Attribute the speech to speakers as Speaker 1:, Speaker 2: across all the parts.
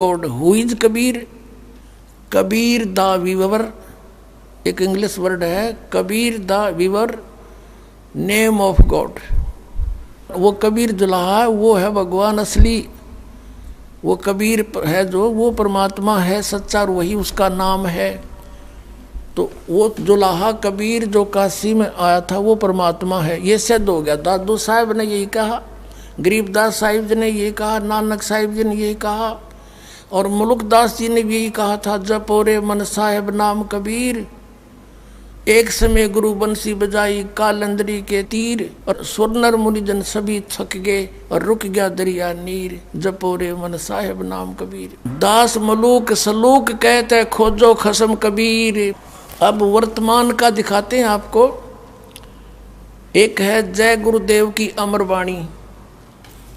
Speaker 1: God who is Kabir. Kabir the weaver, एक English word है, Kabir the weaver, name of God. वो कबीर दुल्हा वो है भगवान असली, वो कबीर है जो वो परमात्मा है सच्चा और वही उसका नाम है। तो वो दुल्हा कबीर जो काशी में आया था वो परमात्मा है, ये सिद्ध हो गया। दादू साहब ने यही कहा, गरीबदास साहिब जी ने यही कहा, नानक साहिब जी ने यही कहा और मुल्कदास जी ने भी यही कहा था, जपो रे मन साहेब नाम कबीर, एक समय गुरु बंसी बजाई कालंदरी के तीर, और स्वर्णर मुनिजन सभी थक गए और रुक गया दरिया नीर, जपो रे मन साहेब नाम कबीर। दास मलूक सलूक कहते खोजो खसम कबीर। अब वर्तमान का दिखाते हैं आपको। एक है जय गुरुदेव की अमर वाणी।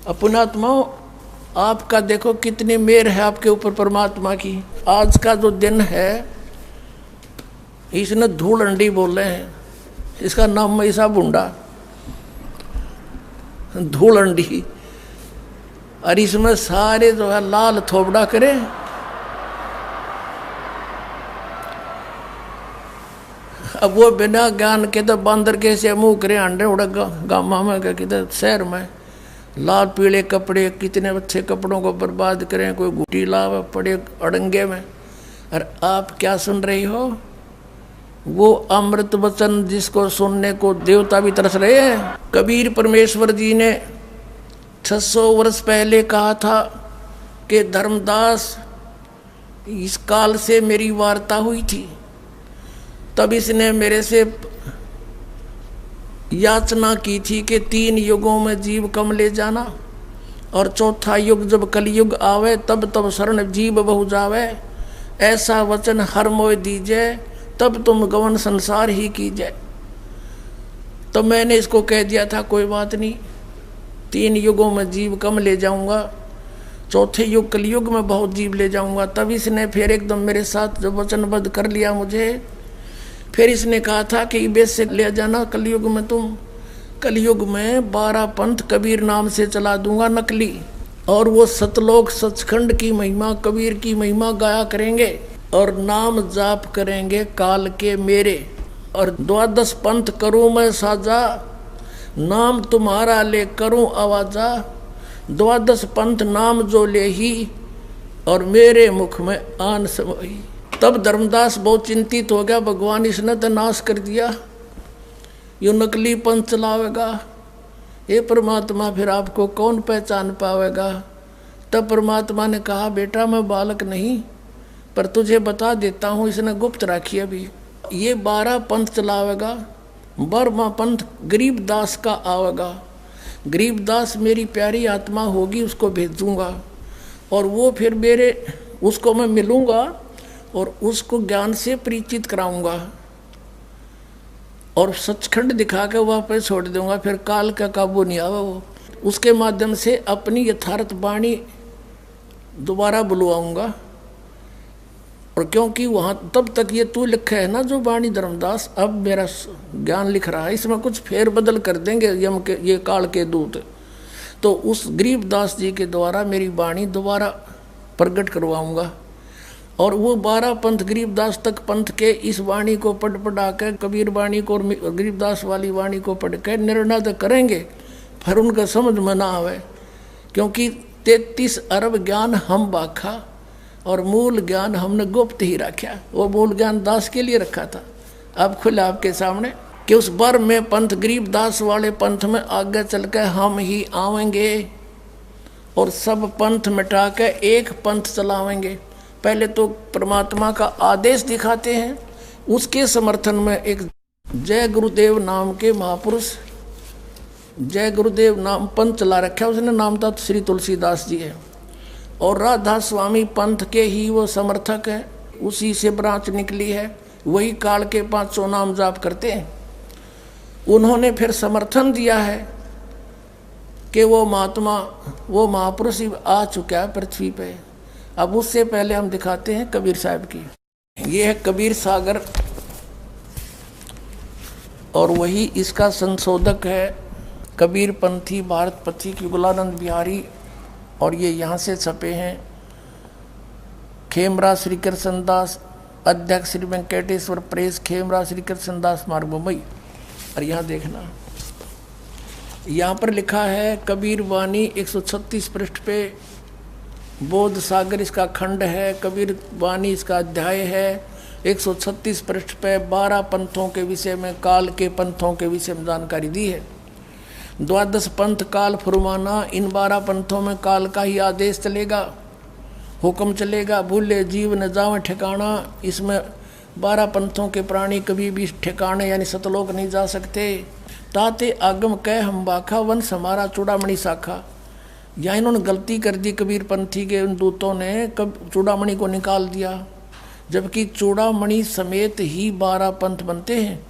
Speaker 1: अपनात्माओं, आपका देखो कितनी मेहर है आपके ऊपर परमात्मा की। आज का जो दिन है इसने धूल अंडी बोले हैं, इसका नाम ऐसा बुंडा धूल अंडी, और इसमें सारे जो है लाल थोबड़ा करे। अब वो बिना ज्ञान के तो बंदर के से मुंह करे अंडे उड़ा गामा में किधर शहर में लाल पीले कपड़े, कितने अच्छे कपड़ों को बर्बाद करें, कोई गुटी लावे पड़े अड़ंगे में। और आप क्या सुन रही हो? वो अमृत वचन जिसको सुनने को देवता भी तरस रहे हैं। कबीर परमेश्वर जी ने 600 वर्ष पहले कहा था कि धर्मदास इस काल से मेरी वार्ता हुई थी, तब इसने मेरे से याचना की थी कि 3 युगों में जीव कम ले जाना, और चौथा युग जब कलयुग आवे तब तब शरण जीव बहु जावे, ऐसा वचन हर मोय दीजिए तब तुम गवन संसार ही कीजिए। तो मैंने इसको कह दिया था कोई बात नहीं, 3 युगों में जीव कम ले जाऊंगा, चौथे युग कलयुग में बहुत जीव ले जाऊंगा। तब इसने फिर एकदम मेरे साथ जब वचनबद्ध कर लिया मुझे, फिर इसने कहा था कि बेस से ले जाना कलयुग में तुम, कलयुग में 12 पंथ कबीर नाम से चला दूंगा नकली, और वो सतलोक सचखंड की महिमा कबीर की महिमा गाया करेंगे और नाम जाप करेंगे काल के मेरे, और 12 पंथ करूं मैं साजा, नाम तुम्हारा ले करूं आवाजा, 12 पंथ नाम जो ले ही और मेरे मुख में आन समई। तब धर्मदास बहुत चिंतित हो गया, भगवान इसने तो नाश कर दिया, यो नकली पंथ चलावेगा, ये परमात्मा फिर आपको कौन पहचान पावेगा। तब परमात्मा ने कहा, बेटा मैं बालक नहीं पर तुझे बता देता हूँ, इसने गुप्त रखी अभी। ये 12 पंथ चलावेगा, 12वां पंथ गरीबदास का आवेगा। गरीबदास मेरी प्यारी आत्मा होगी, उसको भेजूंगा और वो फिर मेरे उसको मैं मिलूंगा और उसको ज्ञान से परिचित कराऊंगा और सचखंड दिखा के वापस छोड़ दूंगा, फिर काल का काबू नहीं आवा। वो उसके माध्यम से अपनी यथार्थ वाणी दोबारा बुलवाऊंगा। और क्योंकि वहाँ तब तक ये तू लिखा है ना जो वाणी धर्मदास, अब मेरा ज्ञान लिख रहा है, इसमें कुछ फेर बदल कर देंगे यम के ये काल के दूत, तो उस गरीबदास जी के द्वारा मेरी वाणी दोबारा प्रकट करवाऊंगा। और वो 12 पंथ गरीबदास तक पंथ के इस वाणी को पढ़ा कर, कबीर वाणी को और गरीबदास वाली वाणी को पढ़ कर निर्णय तो करेंगे, फिर उनका समझ में ना आवे, क्योंकि 33 अरब ज्ञान हम बाखा और मूल ज्ञान हमने गुप्त ही रखा। वो मूल ज्ञान दास के लिए रखा था। अब खुला आपके सामने कि उस बार में पंथ गरीबदास वाले पंथ में आगे चल कर हम ही आवेंगे और सब पंथ मिटा कर एक पंथ चलावेंगे। पहले तो परमात्मा का आदेश दिखाते हैं, उसके समर्थन में एक जय गुरुदेव नाम के महापुरुष, जय गुरुदेव नाम पंथ चला रखा, उसने नाम था श्री तुलसीदास जी है, और राधा स्वामी पंथ के ही वो समर्थक है, उसी से ब्रांच निकली है, वही काल के 500 नाम जाप करते हैं। उन्होंने फिर समर्थन दिया है कि वो महात्मा वो महापुरुष आ चुका है पृथ्वी पे। अब उससे पहले हम दिखाते हैं कबीर साहब की। ये है कबीर सागर और वही इसका संशोधक है कबीर पंथी भारत पथिक युगलानंद बिहारी, और ये यहाँ से छपे हैं। खेमराज श्री कृष्णदास, अध्यक्ष श्री वेंकटेश्वर प्रेस, खेमराज श्री कृष्णदास मार्ग, मुंबई। और यहाँ देखना, यहाँ पर लिखा है कबीर वाणी 136 पृष्ठ पे, बोध सागर इसका खंड है, कबीर वाणी इसका अध्याय है। 136 पृष्ठ पे 12 पंथों के विषय में, काल के पंथों के विषय में जानकारी दी है। 12 पंथ काल फुरमाना, इन 12 पंथों में काल का ही आदेश चलेगा, हुक्म चलेगा। भूले जीव न जावे ठिकाना, इसमें 12 पंथों के प्राणी कभी भी ठिकाने यानी सतलोक नहीं जा सकते। ताते आगम कह हम बाखा, वंश हमारा चूड़ामणि शाखा। यहाँ इन्होंने गलती कर दी कबीर पंथी के उन दूतों ने, कब चूड़ामणि को निकाल दिया, जबकि चूड़ामणि समेत ही 12 पंथ बनते हैं।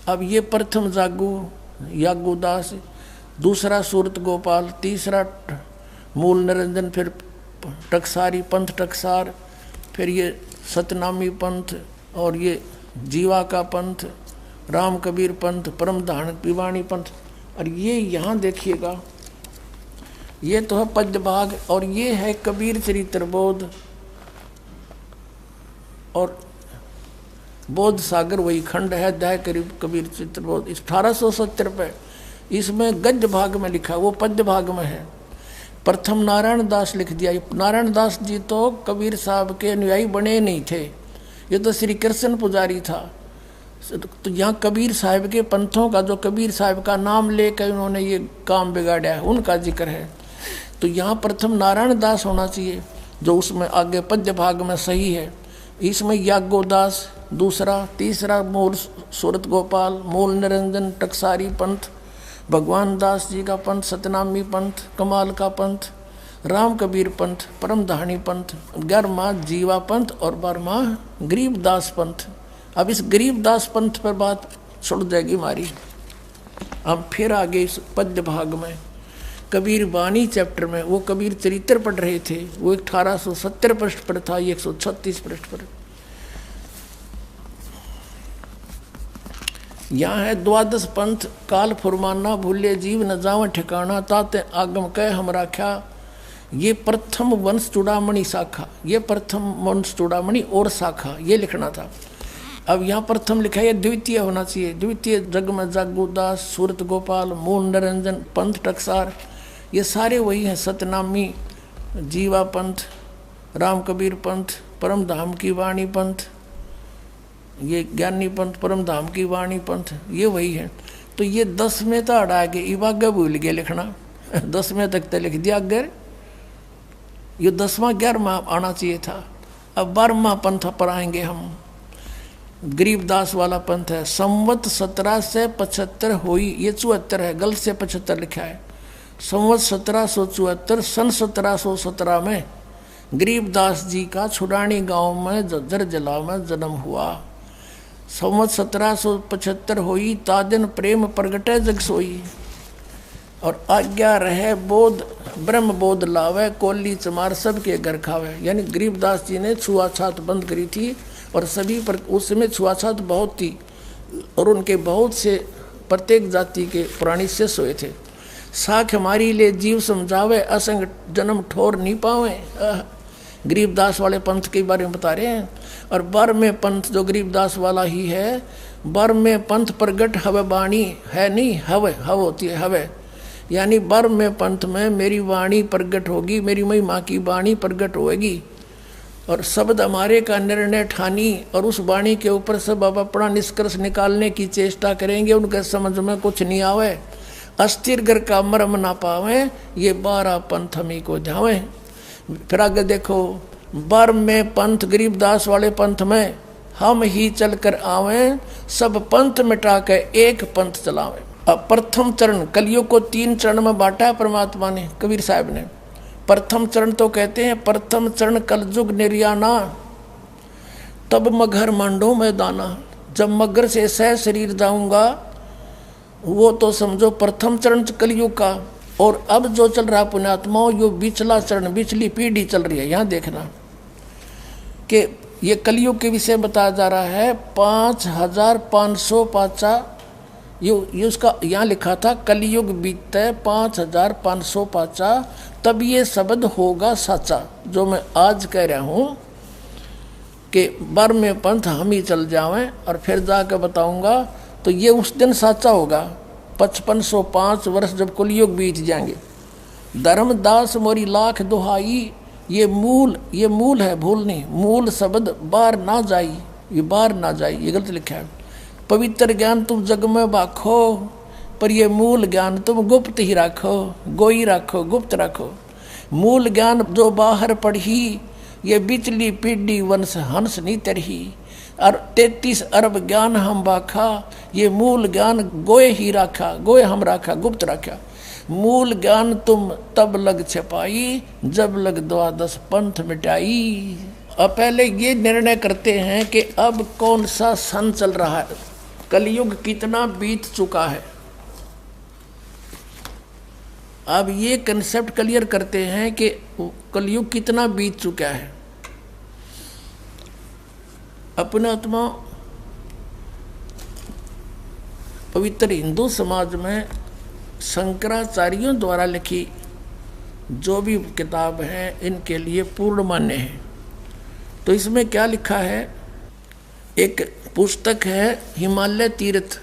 Speaker 1: अब ये प्रथम यागुदास, दूसरा सूरत गोपाल, तीसरा मूल निरंजन, फिर टकसारी पंथ टकसार, फिर ये सतनामी पंथ, और ये जीवा का पंथ, राम कबीर पंथ, परम धारण पिवाणी पंथ। और ये यहाँ देखिएगा, ये तो है पद्य भाग, और ये है कबीर चरित्र बोध, और बोध सागर वही खंड है, अध्याय करीब कबीर चरित्र बोध 1870 पे। इसमें गद्य भाग में लिखा, वो पद्य भाग में है। प्रथम नारायण दास लिख दिया। नारायण दास जी तो कबीर साहब के अनुयायी बने नहीं थे, ये तो श्री कृष्ण पुजारी था। तो यहाँ कबीर साहब के पंथों का, जो कबीर साहब का नाम लेकर उन्होंने ये काम बिगाड़ा है, उनका जिक्र है। तो यहाँ प्रथम नारायण दास होना चाहिए, जो उसमें आगे पद्य भाग में सही है। इसमें याज्ञोदास दूसरा, तीसरा मूल सूरत गोपाल, मूल निरंजन टकसारी पंथ, भगवान दास जी का पंथ, सतनामी पंथ, कमाल का पंथ, राम कबीर पंथ, परम धारणी पंथ, 11वां जीवा पंथ, और 12वां गरीबदास पंथ। अब इस गरीबदास पंथ पर बात छुड़ जाएगी हमारी। अब फिर आगे इस पद्य भाग में कबीर वाणी चैप्टर में, वो कबीर चरित्र पढ़ रहे थे, वो 1870 पृष्ठ पर था, ये 136 पृष्ठ पर। यहाँ है 12 पंथ काल फुरमाना, भूले जीव न जावे ठिकाना, ताते आगम कह हम राख्या। ये प्रथम वंश चूड़ामणि शाखा, ये प्रथम वंश चूड़ामणि और शाखा, ये लिखना था। अब यहाँ प्रथम लिखा है, द्वितीय होना चाहिए। द्वितीय जग में जागुदास, सूरत गोपाल, मूल निरंजन, पंथ टकसार, ये सारे वही हैं। सतनामी, जीवा पंथ, राम कबीर पंथ, परम धाम की वाणी पंथ, ये ज्ञानी पंथ, परम धाम की वाणी पंथ, ये वही है। तो ये 10 में तो हटा के इवाग भूल गए लिखना, 10 में तक तो लिख दिया अगर, ये 10वां 11वां आना चाहिए था। अब 12वां पंथ पर आएंगे हम। गरीबदास वाला पंथ है। संवत 1775 हुई, ये 74 है, गलत से 75 लिखा है। संवत 1774, सन 1717 में गरीबदास जी का छुड़ानी गांव में जज्जर जिला में जन्म हुआ। संवत 1775 हुई, तादिन प्रेम प्रगटे जग सोई, और आज्ञा रहे बोध ब्रह्म बोध लावे, कोली चमार सबके घर खावे। यानी गरीबदास जी ने छुआछात बंद करी थी, और सभी पर उस समय छुआछात बहुत थी, और उनके बहुत से प्रत्येक जाति के प्राणी से सोए थे। साख हमारी ले जीव समझावे, असंग जन्म ठोर नहीं पावे। गरीबदास वाले पंथ के बारे में बता रहे हैं। और बर में पंथ जो गरीबदास वाला ही है, बर में पंथ प्रगट हवे वाणी है, नहीं हवे हव होती है हवे, यानी बर में पंथ में मेरी वाणी प्रगट होगी, मेरी महिमा की वाणी प्रगट होगी, और शब्द हमारे का निर्णय ठानी, और उस वाणी के ऊपर सब अब अपना निष्कर्ष निकालने की चेष्टा करेंगे। उनके समझ में कुछ नहीं आवे, अस्थिर घर का मर्म ना पावे, ये 12 पंथ हमी को जावे। फिर आगे देखो, बर में पंथ गरीबदास वाले पंथ में हम ही चल कर आवे, सब पंथ मिटा के एक पंथ चलावे। अब प्रथम चरण, कलयुग को 3 चरण में बांटा है परमात्मा ने, कबीर साहब ने। प्रथम चरण तो कहते हैं, प्रथम चरण कलयुग निर्याना, तब मगर मांडो मैदाना। जब मगर से सह शरीर जाऊंगा, वो तो समझो प्रथम चरण कलयुग का। और अब जो चल रहा पुण्यात्माओं, यो बिचला चरण, बिचली पीढ़ी चल रही है। यहाँ देखना कि ये कलयुग के विषय बताया जा रहा है। 5505 ये उसका यहाँ लिखा था, कलयुग बीतते 5505, तब ये शब्द होगा साचा। जो मैं आज कह रहा हूँ कि बर में पंथ हम ही चल जावें और फिर जाकर बताऊंगा, तो ये उस दिन साचा होगा 5505 वर्ष जब कलयुग बीत जाएंगे। धर्मदास मोरी लाख दुहाई, ये मूल है, भूल नहीं, मूल शब्द बार ना जाई, ये बार ना जाई, ये गलत लिखा है। पवित्र ज्ञान तुम जग में बाखो, पर ये मूल ज्ञान तुम गुप्त ही रखो, गोई रखो, गुप्त रखो। मूल ज्ञान जो बाहर पढ़ी, ये बिचली पीढ़ी वंश हंस नहीं तरही। और 33 अरब ज्ञान हम बाखा, ये मूल ज्ञान गोए ही राखा, गोए हम राखा, गुप्त रखा। मूल ज्ञान तुम तब लग छिपाई, जब लग द्वादश पंथ मिटाई। अब पहले ये निर्णय करते हैं कि अब कौन सा सन चल रहा है, कलयुग कितना बीत चुका है। अब ये कंसेप्ट क्लियर करते हैं कि कलयुग कितना बीत चुका है। अपने आत्मा पवित्र हिंदू समाज में शंकराचार्यों द्वारा लिखी जो भी किताब है इनके लिए पूर्ण मान्य है। तो इसमें क्या लिखा है, एक पुस्तक है हिमालय तीर्थ,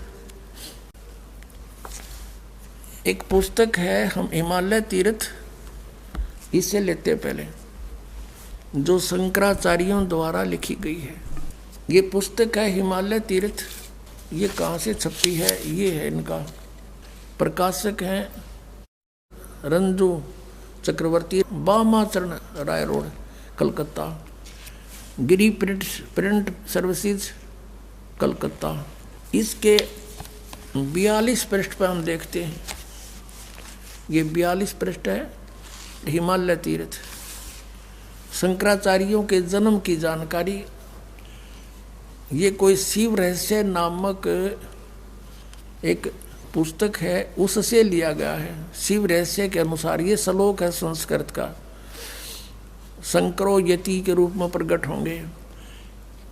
Speaker 1: एक पुस्तक है हम हिमालय तीर्थ, इसे लेते पहले, जो शंकराचार्यों द्वारा लिखी गई है। ये पुस्तक है हिमालय तीर्थ। ये कहाँ से छपी है, ये है इनका प्रकाशक हैं रंजू चक्रवर्ती, बामाचरण राय रोड, कलकत्ता। गिरी प्रिंट सर्विसेज, कलकत्ता। इसके 42 पृष्ठ पर हम देखते हैं, ये 42 पृष्ठ है हिमालय तीर्थ, शंकराचार्यों के जन्म की जानकारी। ये कोई शिव रहस्य नामक एक पुस्तक है, उससे लिया गया है। शिव रहस्य के अनुसार ये श्लोक है संस्कृत का, शंकरो यति के रूप में प्रकट होंगे।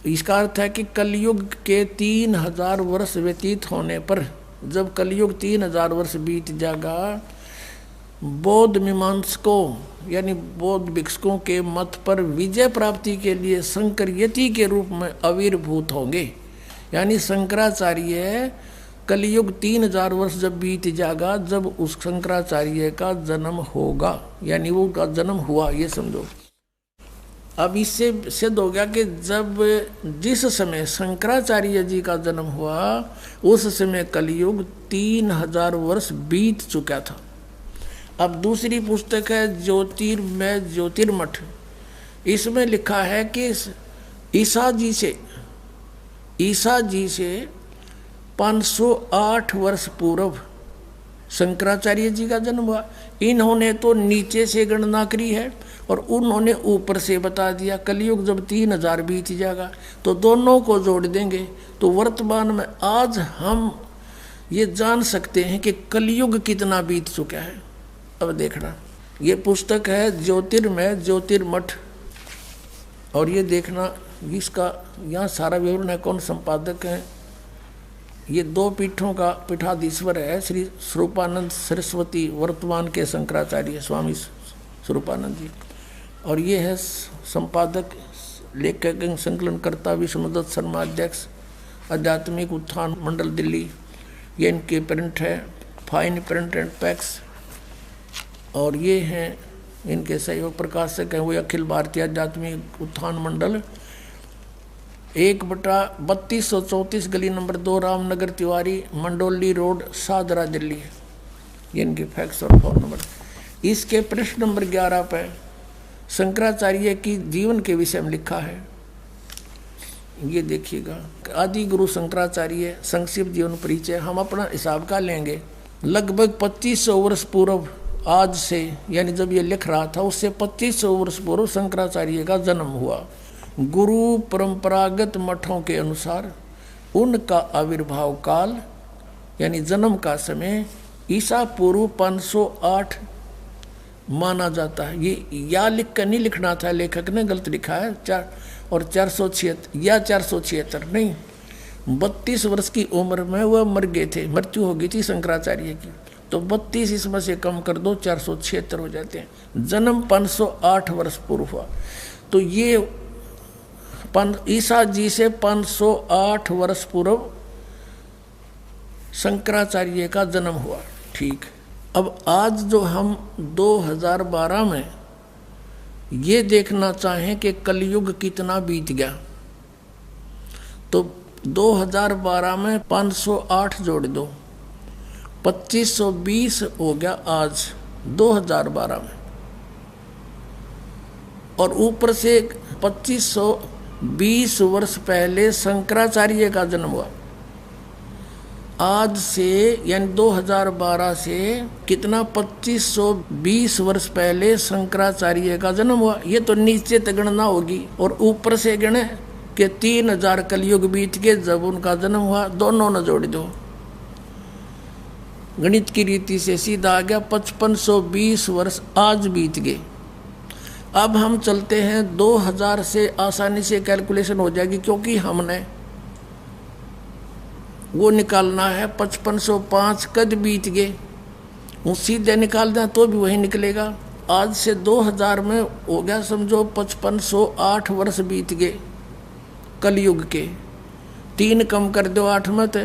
Speaker 1: इसका अर्थ है कि कलयुग के 3000 वर्ष व्यतीत होने पर, जब कलयुग 3000 वर्ष बीत जाएगा, बौद्ध मीमांसकों यानी बौद्ध भिक्षुकों के मत पर विजय प्राप्ति के लिए शंकर यति के रूप में आविर्भूत होंगे। यानी शंकराचार्य कलयुग 3000 वर्ष जब बीत जाएगा, जब उस शंकराचार्य का जन्म होगा, यानी वो का जन्म हुआ, ये समझो। अब इससे सिद्ध हो गया कि जब जिस समय शंकराचार्य जी का जन्म हुआ उस समय कलयुग 3000 वर्ष बीत चुका था। अब दूसरी पुस्तक है ज्योतिर्मय ज्योतिर्मठ। इसमें लिखा है कि ईसा जी से 508 वर्ष पूर्व शंकराचार्य जी का जन्म हुआ। इन्होंने तो नीचे से गणना करी है और उन्होंने ऊपर से बता दिया। कलयुग जब 3000 बीत जाएगा तो दोनों को जोड़ देंगे, तो वर्तमान में आज हम ये जान सकते हैं कि कलयुग कितना बीत चुका है। अब देखना, ये पुस्तक है ज्योतिर्मय ज्योतिर्मठ, और ये देखना इसका यहाँ सारा विवरण है, कौन संपादक है। ये 2 पीठों का पीठाधीश्वर है श्री स्वरूपानंद सरस्वती, वर्तमान के शंकराचार्य स्वामी स्वरूपानंद जी। और ये है संपादक लेखक संकलनकर्ता विष्णुदत्त शर्मा, अध्यक्ष आध्यात्मिक उत्थान मंडल दिल्ली। ये इनके प्रिंट है, फाइन प्रिंट एंड पैक्स। और ये हैं इनके सहयोग प्रकाशक हैं, वो अखिल भारतीय आध्यात्मिक उत्थान मंडल, 1/3234 गली नंबर 2 रामनगर तिवारी, मंडोली रोड, शाहदरा, दिल्ली। ये इनके फैक्स और फोन नंबर। इसके पृष्ठ नंबर 11 पर शंकराचार्य की जीवन के विषय में लिखा है, ये देखिएगा। आदि गुरु शंकराचार्य संक्षिप्त जीवन परिचय। हम अपना हिसाब का लेंगे, लगभग 2500 वर्ष पूर्व आज से, यानी जब ये लिख रहा था उससे 2500 वर्ष पूर्व शंकराचार्य का जन्म हुआ। गुरु परंपरागत मठों के अनुसार उनका आविर्भाव काल यानी जन्म का समय ईसा पूर्व 508 माना जाता है। ये या लिख कर नहीं लिखना था, लेखक ने गलत लिखा है, 476 या 476 नहीं, 32 वर्ष की उम्र में वह मर गए थे, मृत्यु हो गई थी शंकराचार्य की। तो 32 इसमें से कम कर दो, 476 हो जाते हैं। जन्म 508 वर्ष पूर्व हुआ। तो ये ईसा जी से 508 वर्ष पूर्व शंकराचार्य का जन्म हुआ। ठीक। अब आज जो हम 2012 में ये देखना चाहें कि कलयुग कितना बीत गया, तो 2012 में 508 जोड़ दो, 2520 हो गया आज 2012 में, और ऊपर से 2520 वर्ष पहले शंकराचार्य का जन्म हुआ। आज से यानी 2012 से कितना 2520 वर्ष पहले शंकराचार्य का जन्म हुआ। ये तो नीचे तक गणना होगी, और ऊपर से गणे कि 3000 कलयुग बीत के जब उनका जन्म हुआ। दोनों न जोड़ दो, गणित की रीति से सीधा आ गया 5520 वर्ष आज बीत गए। अब हम चलते हैं 2000 से, आसानी से कैलकुलेशन हो जाएगी, क्योंकि हमने वो निकालना है 5505 कद बीत गए, वो सीधे निकाल दें तो भी वही निकलेगा। आज से 2000 में हो गया समझो 5508 वर्ष बीत गए कलयुग के। 3 कम कर दो 8 में, तो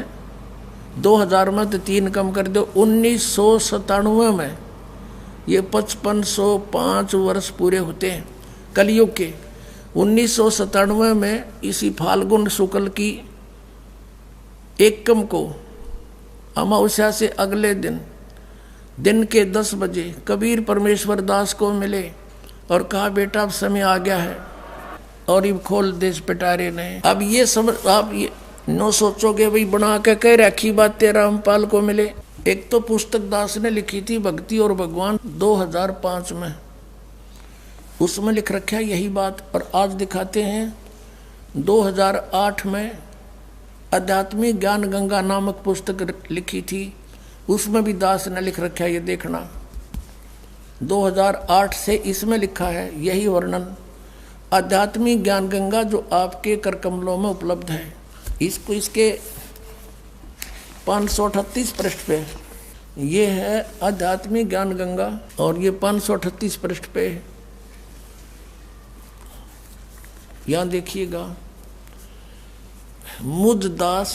Speaker 1: 2000 में तो 3 कम कर दो 1997 में ये 5505 वर्ष पूरे होते हैं कलयुग के। 1997 में इसी फाल्गुन शुक्ल की एकम को अमावस्या से अगले दिन के 10 बजे कबीर परमेश्वर दास को मिले और कहा बेटा अब समय आ गया है और ये खोल देश पिटारे ने। अब ये समझ, आप ये नो सोचोगे भाई बना के कह रखी बातें रामपाल को मिले। एक तो पुस्तक दास ने लिखी थी भक्ति और भगवान 2005 में, उसमें लिख रखा है यही बात। और आज दिखाते हैं 2008 में आध्यात्मिक ज्ञान गंगा नामक पुस्तक लिखी थी, उसमें भी दास ने लिख रखा है, ये देखना 2008 से इसमें लिखा है यही वर्णन। आध्यात्मिक ज्ञान गंगा जो आपके कर कमलों में उपलब्ध है, इसको इसके 538 पृष्ठ पे ये है आध्यात्मिक ज्ञान गंगा, और ये 538 पृष्ठ पे यहाँ देखिएगा। मुझ दास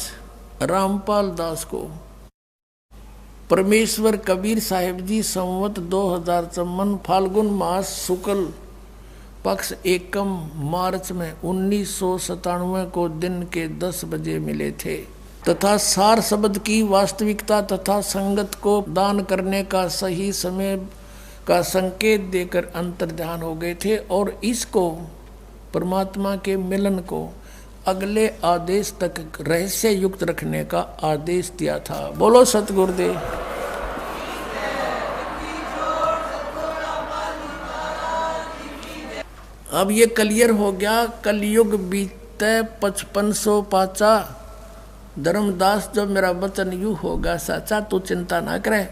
Speaker 1: रामपाल दास को परमेश्वर कबीर साहिब जी संवत 2054 फाल्गुन मास शुक्ल पक्ष एकम मार्च में 1997 को दिन के 10 बजे मिले थे, तथा सार शब्द की वास्तविकता तथा संगत को दान करने का सही समय का संकेत देकर अंतर्ध्यान हो गए थे, और इसको परमात्मा के मिलन को अगले आदेश तक रहस्य युक्त रखने का आदेश दिया था। बोलो सतगुरुदेव। अब ये क्लियर हो गया, कलयुग बीते 5505। धर्मदास जब मेरा वचन यू होगा साचा तो चिंता ना करे।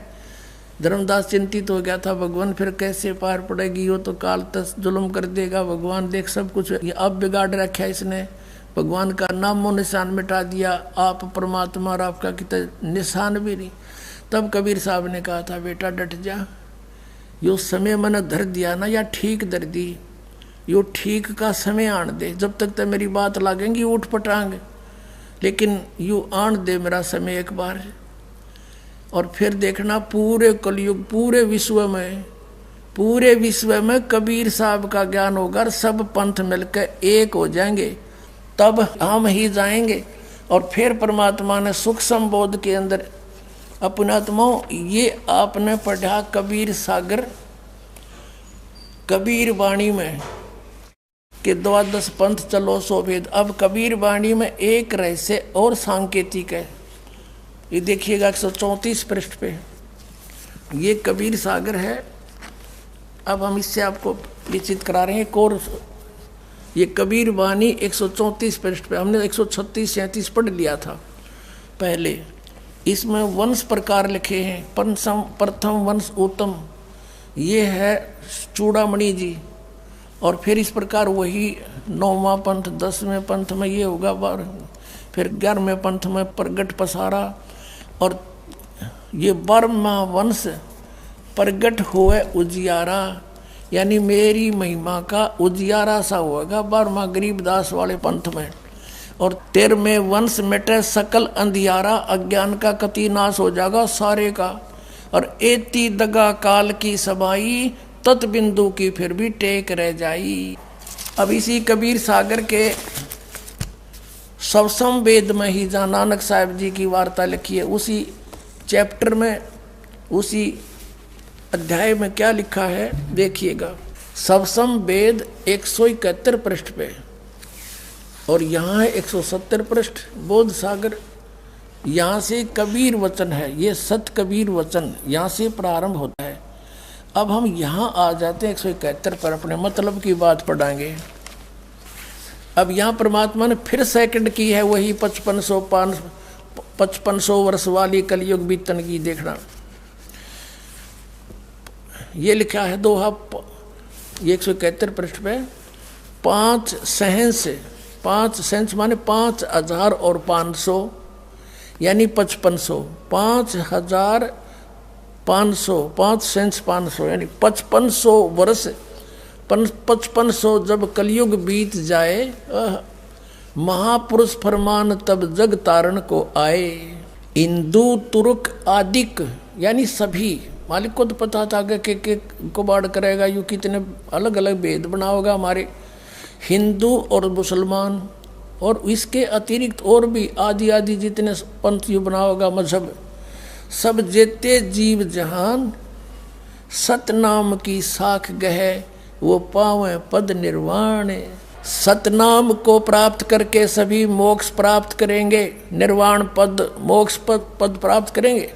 Speaker 1: धर्मदास चिंतित हो गया था, भगवान फिर कैसे पार पड़ेगी, वो तो काल तक जुल्म कर देगा भगवान, देख सब कुछ ये अब बिगाड़ रखा है इसने, भगवान का नामो निशान मिटा दिया, आप परमात्मा और आपका कितना निशान भी नहीं। तब कबीर साहब ने कहा था बेटा डट जा, यो समय मैंने धर दिया ना या ठीक धर दी, यो ठीक का समय आन दे, जब तक तो मेरी बात लागेंगी उठ पटांग, लेकिन यू आन दे मेरा समय एक बार। और फिर देखना पूरे कलयुग पूरे विश्व में कबीर साहब का ज्ञान होगा, सब पंथ मिलकर एक हो जाएंगे, तब हम ही जाएंगे। और फिर परमात्मा ने सुख संबोध के अंदर अपने आत्माओं, ये आपने पढ़ा कबीर सागर कबीर वाणी में कि 12 पंथ चलो सो भेद। अब कबीर वाणी में एक रहस्य और सांकेतिक है, ये देखिएगा 134 पृष्ठ पे, ये कबीर सागर है। अब हम इससे आपको परिचित करा रहे हैं कोर्स। ये कबीर वाणी 134 पृष्ठ पे, हमने 136-37 पढ़ लिया था पहले। इसमें वंश प्रकार लिखे हैं। प्रथम वंश उत्तम, ये है चूड़ामणि जी, और फिर इस प्रकार वही 9वां पंथ, 10वें पंथ में ये होगा, फिर 11वें पंथ में प्रगट पसारा, और ये 12वां वंश प्रगट हुए उजियारा, यानी मेरी महिमा का उजियारा सा होगा 12वां गरीबदास वाले पंथ में। और 13वें वंश मिटे सकल अंधियारा, अज्ञान का कति नाश हो जाएगा सारे का। और एती दगा काल की सबाई, तत् बिंदु की फिर भी टेक रह जाई। अब इसी कबीर सागर के सबसम वेद में ही जहाँ नानक साहब जी की वार्ता लिखी है, उसी चैप्टर में, उसी अध्याय में क्या लिखा है देखिएगा। सबसम वेद 171 पृष्ठ पे, और यहाँ है 170 पृष्ठ बोध सागर। यहाँ से कबीर वचन है, ये सत कबीर वचन यहाँ से प्रारंभ होता है। अब हम यहाँ आ जाते हैं 171 पर, अपने मतलब की बात पढ़ाएंगे। अब यहाँ परमात्मा ने फिर सेकंड की है वही 5500 वर्ष वाली कलयुग बीतन की। देखना ये लिखा है दोहा, ये 171 पृष्ठ पे, 5 सहंस, 5 सहंस माने 5500 यानी 5500, 5500, 5 सहंस 500 यानी 5500 वर्ष, 5500 जब कलयुग बीत जाए, महापुरुष फरमान तब जग तारण को आए। हिंदू तुर्क आदिक यानी सभी, मालिक को तो पता था कि को बाढ़ करेगा, यूँ कितने अलग अलग भेद बनाओगा हमारे हिंदू और मुसलमान, और इसके अतिरिक्त और भी आदि आदि जितने पंथ यू बनाओगा मजहब, सब जेते जीव जहान सतनाम की साख गहे, वो पावे पद निर्वाण। सतनाम को प्राप्त करके सभी मोक्ष प्राप्त करेंगे, निर्वाण पद, मोक्ष पद प्राप्त करेंगे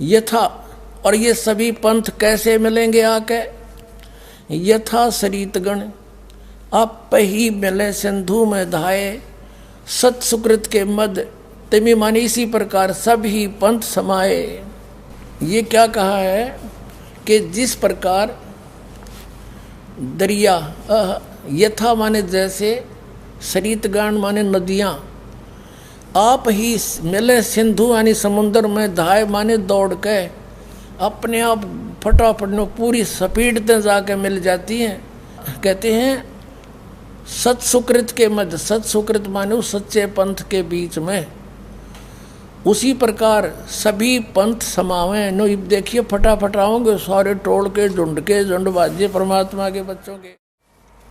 Speaker 1: यथा। और ये सभी पंथ कैसे मिलेंगे आके? यथा सरितगण आप ही मिले सिंधु में धाये, सत सुकृत के मद तिमि माने इसी प्रकार सभी पंथ समाये। ये क्या कहा है कि जिस प्रकार दरिया, यथा माने जैसे, सरितगण माने नदियाँ, आप ही मिले सिंधु यानी समुद्र में, धाय माने दौड़ के अपने आप फटाफट में पूरी स्पीड से जाके मिल जाती हैं। कहते हैं सत सुकृत के मध्य, सत सुकृत माने उस सच्चे पंथ के बीच में, उसी प्रकार सभी पंथ समावे। नो देखिए फटाफट आओगे सारे टोल के झुंड बाजे परमात्मा के बच्चों के।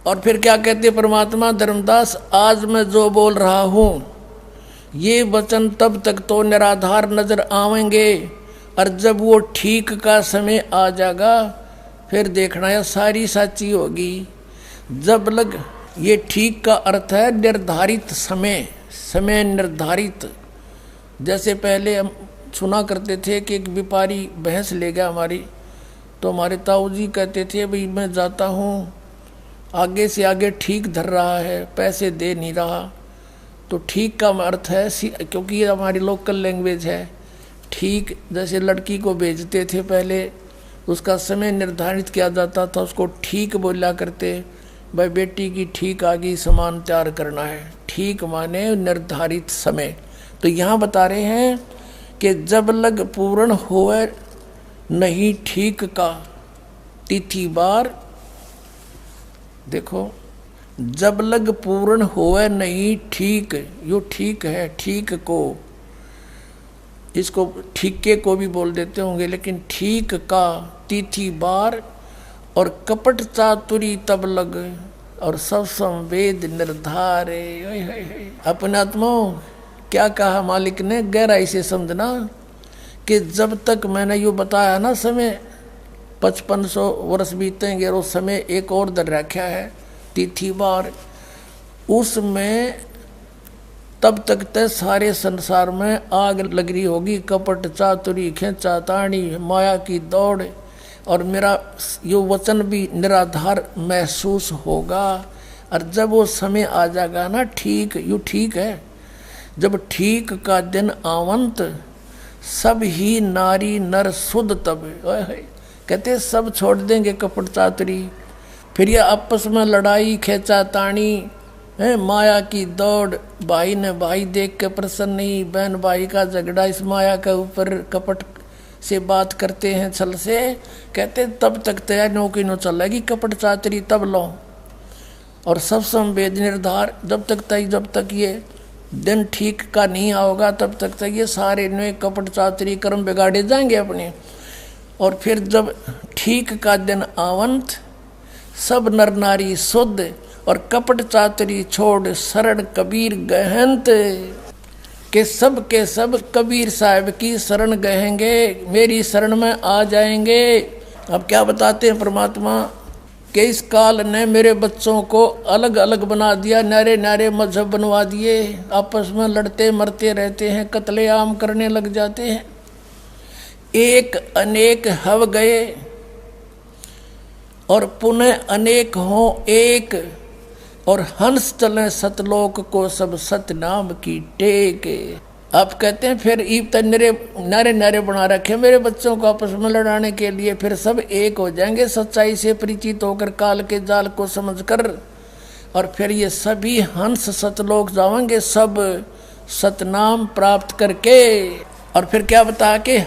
Speaker 1: और फिर क्या कहते परमात्मा, धर्मदास आज मैं जो बोल रहा हूँ ये वचन तब तक तो निराधार नजर आवेंगे, और जब वो ठीक का समय आ जाएगा फिर देखना यह सारी साची होगी। जब लग, ये ठीक का अर्थ है निर्धारित समय, समय निर्धारित। जैसे पहले हम सुना करते थे कि एक व्यापारी भैंस ले गया हमारी, तो हमारे ताऊ जी कहते थे भाई मैं जाता हूँ, आगे से आगे ठीक धर रहा है, पैसे दे नहीं रहा। तो ठीक का अर्थ है, क्योंकि ये हमारी लोकल लैंग्वेज है, ठीक जैसे लड़की को भेजते थे पहले, उसका समय निर्धारित किया जाता था, उसको ठीक बोला करते, भाई बेटी की ठीक आ गई, सामान तैयार करना है। ठीक माने निर्धारित समय। तो यहाँ बता रहे हैं कि जब लग पूर्ण होए नहीं ठीक का तिथि बार, देखो जब लग पूर्ण होए नहीं ठीक, यो ठीक है, ठीक को, इसको ठीके को भी बोल देते होंगे, लेकिन ठीक का तिथि बार, और कपट चातुरी तब लग, और सब संवेद निर्धारे। अपने आत्माओं क्या कहा मालिक ने, गहराई से समझना कि जब तक मैंने यो बताया ना समय 5500 वर्ष बीतेंगे, और उस समय एक और दर रखा है तिथि बार, उसमें तब तक ते सारे संसार में आग लग रही होगी, कपट चातुरी खेचा ताणी माया की दौड़, और मेरा यो वचन भी निराधार महसूस होगा। और जब वो समय आ जाएगा ना ठीक, यू ठीक है, जब ठीक का दिन आवंत सब ही नारी नर शुद्ध तब, कहते सब छोड़ देंगे कपट चातुरी, फिर ये आपस में लड़ाई खेचा ताणी है, माया की दौड़, भाई ने भाई देख के प्रसन्न नहीं, बहन भाई का झगड़ा इस माया के ऊपर, कपट से बात करते हैं छल से, कहते तब तक तय नौकी नो चलेगी कपट चातरी तब लो। और सब संवेद निर्धार जब तक ये दिन ठीक का नहीं आओगा तब तक ये सारे नए कपट चातरी कर्म बिगाड़े जाएंगे अपने। और फिर जब ठीक का दिन आवंत सब नर नारी शुद्ध और कपट चातरी छोड़ शरण कबीर गहंत के सब कबीर साहब की शरण गहेंगे, मेरी शरण में आ जाएंगे। अब क्या बताते हैं परमात्मा कि इस काल ने मेरे बच्चों को अलग अलग बना दिया, नारे नारे मजहब बनवा दिए, आपस में लड़ते मरते रहते हैं, कत्लेआम करने लग जाते हैं। एक अनेक हव गए और पुनः अनेक हों एक, और हंस चले सतलोक को सब सतनाम की टेक। आप कहते हैं फिर ईब तक नारे नारे बना रखे मेरे बच्चों को आपस में लड़ाने के लिए, फिर सब एक हो जाएंगे सच्चाई से परिचित होकर काल के जाल को समझकर। और फिर ये सभी हंस सतलोक जाएंगे सब सतनाम प्राप्त करके। और फिर क्या बता के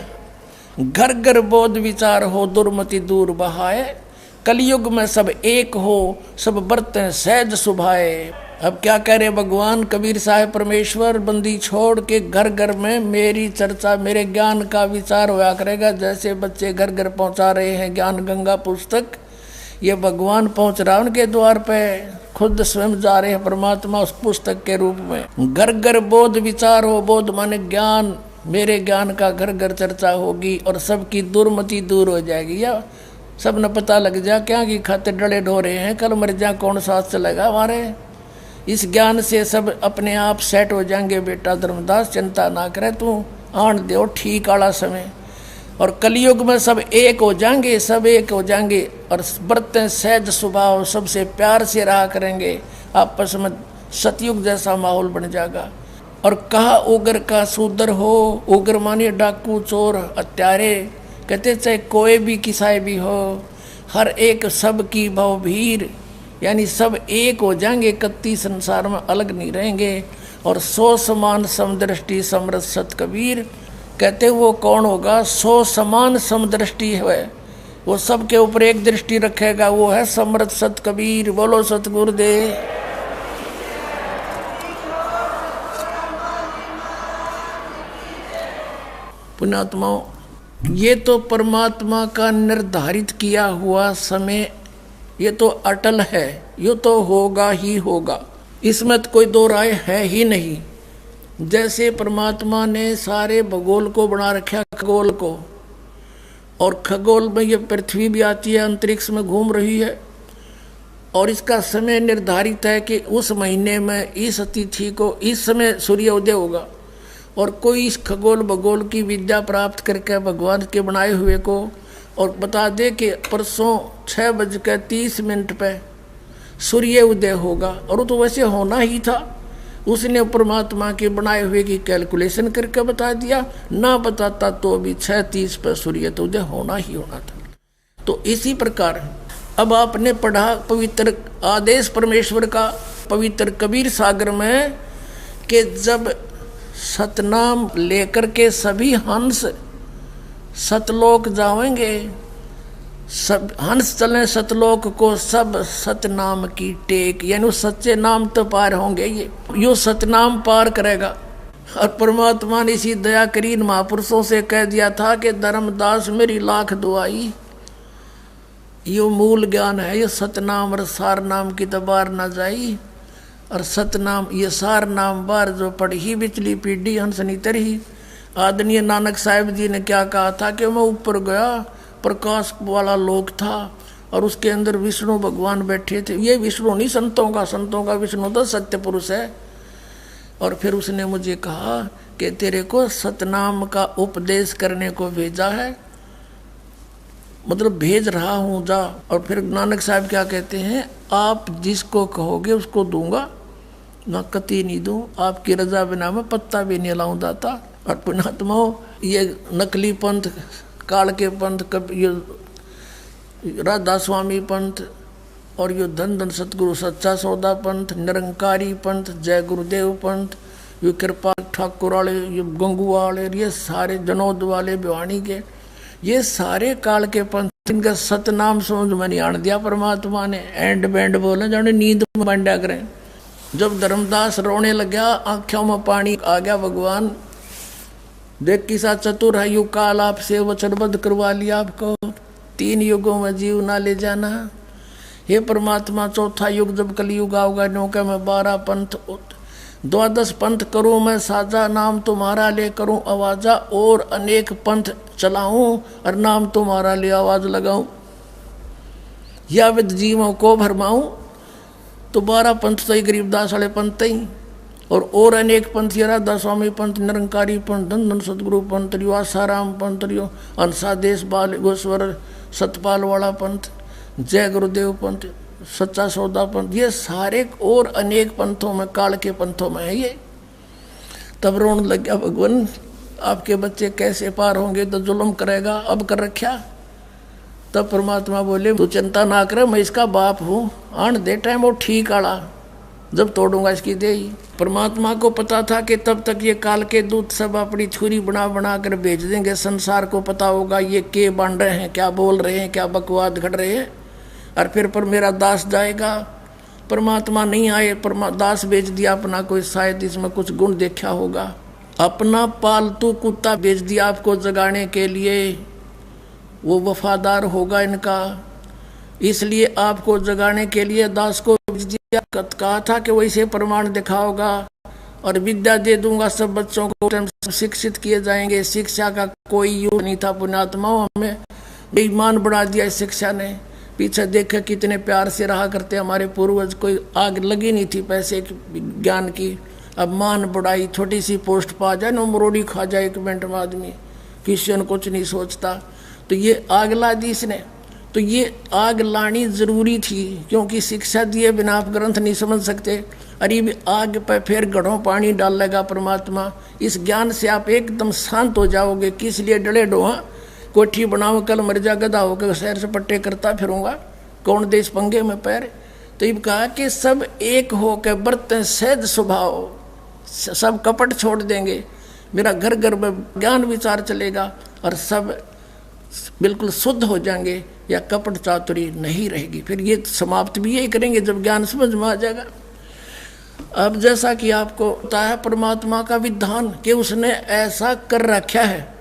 Speaker 1: घर घर बोध विचार हो दुर्मति दूर बहाए, कलयुग में सब एक हो सब बरतें सहज सुभाए। अब क्या कह रहे भगवान कबीर साहब परमेश्वर, बंदी छोड़ के घर घर में मेरी चर्चा मेरे ज्ञान का विचार होया करेगा। जैसे बच्चे घर घर पहुंचा रहे हैं ज्ञान गंगा पुस्तक, ये भगवान पहुंच रहा उनके द्वार पे, खुद स्वयं जा रहे हैं परमात्मा उस पुस्तक के रूप में। घर घर बोध विचार हो, बोध माने ज्ञान, मेरे ज्ञान का घर घर चर्चा होगी और सबकी दुर्मति दूर हो जाएगी। या सब न पता लग जा क्या की खाते डले ढो रहे हैं, कल मर जा कौन साथ चलेगा हमारे। इस ज्ञान से सब अपने आप सेट हो जाएंगे। बेटा धर्मदास चिंता ना करे, तू आन दो ठीक वाला समय। और कलयुग में सब एक हो जाएंगे, सब एक हो जाएंगे और बरतें सहज स्वभाव, सबसे प्यार से रहा करेंगे, आपस में सतयुग जैसा माहौल बन जाएगा। और कहा उग्र का शूद्र हो, उग्र मानिए डाकू चोर हत्यारे, कहते चाहे कोई भी किसाई भी हो, हर एक सब की भव भीर, यानी सब एक हो जाएंगे, कत्ती संसार में अलग नहीं रहेंगे। और सो समान समदृष्टि समरथ सत कबीर, कहते वो कौन होगा, सो समान समदृष्टि है, वो सबके ऊपर एक दृष्टि रखेगा, वो है समरथ सत कबीर। बोलो सतगुरुदेव। पुण्यात्माओं, ये तो परमात्मा का निर्धारित किया हुआ समय, ये तो अटल है, ये तो होगा ही होगा, इसमें तो कोई दो राय है ही नहीं। जैसे परमात्मा ने सारे भूगोल को बना रखा, खगोल को, और खगोल में ये पृथ्वी भी आती है, अंतरिक्ष में घूम रही है, और इसका समय निर्धारित है कि उस महीने में इस तिथि को इस समय सूर्योदय होगा। और कोई इस खगोल भूगोल की विद्या प्राप्त करके भगवान के बनाए हुए को और बता दे कि परसों 6:30 पे सूर्य उदय होगा, और वो तो वैसे होना ही था, उसने परमात्मा के बनाए हुए की कैलकुलेशन करके बता दिया, ना बताता तो भी 6:30 पे सूर्य तो उदय होना ही होना था। तो इसी प्रकार अब आपने पढ़ा पवित्र आदेश परमेश्वर का पवित्र कबीर सागर में कि जब सतनाम लेकर के सभी हंस सतलोक जाएंगे, सब हंस चले सतलोक को सब सतनाम की टेक, यानी सच्चे नाम तो पार होंगे, ये सतनाम पार करेगा। और परमात्मा ने इसी दया करीन महापुरुषों से कह दिया था कि धर्मदास मेरी लाख दुआई, यो मूल ज्ञान है, ये सतनाम और सार नाम की तो बार ना जाई। और सतनाम ये सार नाम बार जो पढ़ी बिचली पीढ़ी हंसनी तरही। आदरणीय नानक साहिब जी ने क्या कहा था कि मैं ऊपर गया, प्रकाश वाला लोक था और उसके अंदर विष्णु भगवान बैठे थे। ये विष्णु नहीं संतों का विष्णु तो सत्य पुरुष है। और फिर उसने मुझे कहा कि तेरे को सतनाम का उपदेश करने को भेजा है, मतलब भेज रहा हूँ, जा। और फिर नानक साहब क्या कहते हैं, आप जिसको कहोगे उसको दूंगा, ना कती नहीं दूं, आपकी रजा बिना मैं पत्ता भी नहीं लाऊं दाता। और पुण्यात्माओं, ये नकली पंथ, काल के पंथ, ये राधा स्वामी पंथ और ये धन धन सतगुरु सच्चा सौदा पंथ, निरंकारी पंथ, जय गुरुदेव पंथ, ये कृपा ठाकुर वाले, ये गंगू वाले, ये सारे जनोद वाले भिवानी के, ये सारे काल के पंथ, इनका सतनाम समझ में नहीं आने दिया परमात्मा ने। एंड बैंड बोले जाने नींद में बांधा करें। जब धर्मदास रोने लग गया, आंखों में पानी आ गया, भगवान देख किसा चतुर है, युग काल आपसे वचनबद्ध करवा लिया आपको, 3 युगों में जीव ना ले जाना। हे परमात्मा, चौथा युग जब कलयुग आओगा, नौके में 12 पंथ 12 पंथ करूं मैं साजा, नाम तुम्हारा ले करूं आवाजा, और अनेक पंथ चलाऊं और नाम तुम्हारा ले आवाज लगाऊं, या विद जीवों को भरमाऊं। तो 12 पंथ तो ही गरीबदास वाले पंथ ही, और अनेक पंथ ये राधा स्वामी पंथ, निरंकारी पंथ, धन सतगुरु पंथ रियो, आसाराम पंथ रियो, अंसादेश बाल गोस्वर सतपाल वाला पंथ, जय गुरुदेव पंथ, सच्चा सौदा पंथ, ये सारे और अनेक पंथों में, काल के पंथों में है ये। तब रोने लग गया, भगवान आपके बच्चे कैसे पार होंगे, तो जुल्म करेगा, अब कर रखा। तब परमात्मा बोले, तू चिंता ना करे, मैं इसका बाप हूँ, आन दे टाइम वो ठीक आड़ा, जब तोड़ूंगा इसकी दे ही। परमात्मा को पता था कि तब तक ये काल के दूत सब अपनी छुरी बना बना कर भेज देंगे, संसार को पता होगा ये के बन रहे हैं, क्या बोल रहे हैं, क्या बकवाद घट रहे हैं, और फिर पर मेरा दास जाएगा। परमात्मा नहीं आए, दास भेज दिया अपना, कोई शायद इसमें कुछ गुण देखा होगा, अपना पालतू कुत्ता भेज दिया आपको जगाने के लिए, वो वफादार होगा इनका, इसलिए आपको जगाने के लिए दास को भेज दिया। कहा था कि वैसे प्रमाण दिखाओगा और विद्या दे दूंगा, सब बच्चों को शिक्षित किए जाएंगे। शिक्षा का कोई यूज नहीं था पुण्यात्माओं, हमें बेईमान बढ़ा दिया इस शिक्षा ने। पीछे देखे कितने प्यार से रहा करते हमारे पूर्वज, कोई आग लगी नहीं थी पैसे की ज्ञान की। अब मान बढ़ाई, छोटी सी पोस्ट पा जाए ना, मरोड़ी खा जाए 1 मिनट में आदमी, किसी ने कुछ नहीं सोचता। तो ये आग ला दी इसने, तो ये आग लानी जरूरी थी, क्योंकि शिक्षा दिए बिना आप ग्रंथ नहीं समझ सकते। अरे आग पर फिर घड़ों पानी डालेगा परमात्मा, इस ज्ञान से आप एकदम शांत हो जाओगे। किस लिए डले डोहा, कोठी बनाओ कल मर जा, गधा होकर शहर से पट्टे करता फिरूंगा, कौन देश पंगे में पैर। तो ये कहा कि सब एक हो के बरतें सहज स्वभाव, सब कपट छोड़ देंगे, मेरा घर घर में ज्ञान विचार चलेगा और सब बिल्कुल शुद्ध हो जाएंगे, या कपट चातुरी नहीं रहेगी। फिर ये समाप्त भी यही करेंगे जब ज्ञान समझ में आ जाएगा। अब जैसा कि आपको पता है परमात्मा का विधान कि उसने ऐसा कर रखा है